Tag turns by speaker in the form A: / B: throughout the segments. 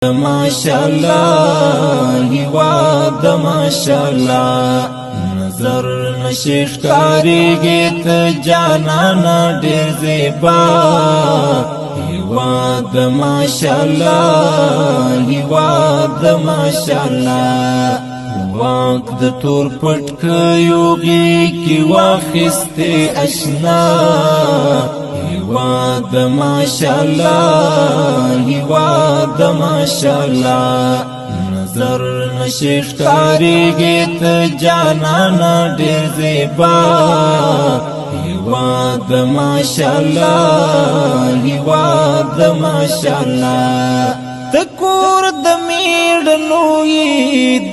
A: ماشاءالله هیواد ماشاءالله نظر نشیخ کاریگی تا جانانا دیر زیبا هیواد ماشاءالله هیواد ماشاءالله واک د تور پټ کيوږي کی واخسته اشنا هیواد ماشاءالله هیواد ماشاءالله نظر نشیخ کاریږي ته جانانا ډېر زیبا هیواد ماشاءالله هیواد ماشاءالله تکور د میړنوي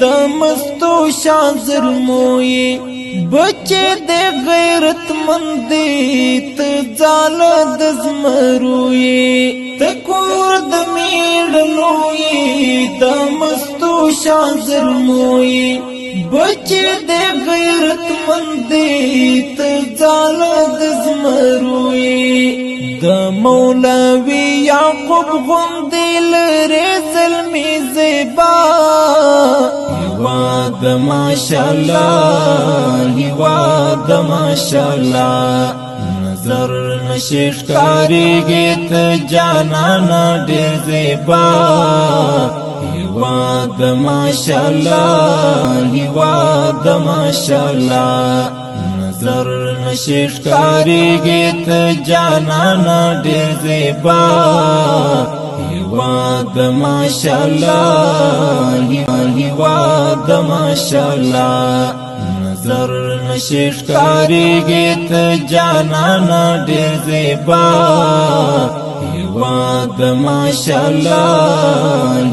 A: د مستو شازرموي بچه د غیرت مندي ته ځال د زمروي تکور د میړنوي د مستو شازرموي بچه د غیرت مندي ته ځال د زمروي د مولوی یعقوب غوندې لري زلمی زیبا هیواد ماشاءالله هیواد ماشاءالله نظر نشیخ کاریږي ته جانانا ډېر زیبا هیواد ماشاءالله هیواد ماشاءالله نظر نشیخ کاریږي ته جانانا ډېر زیبا هیواد ماشاءالله هیواد ماشاءالله نظر نشیخ کاریږي ته جانانا ډېر زیبا هیواد ماشاءالله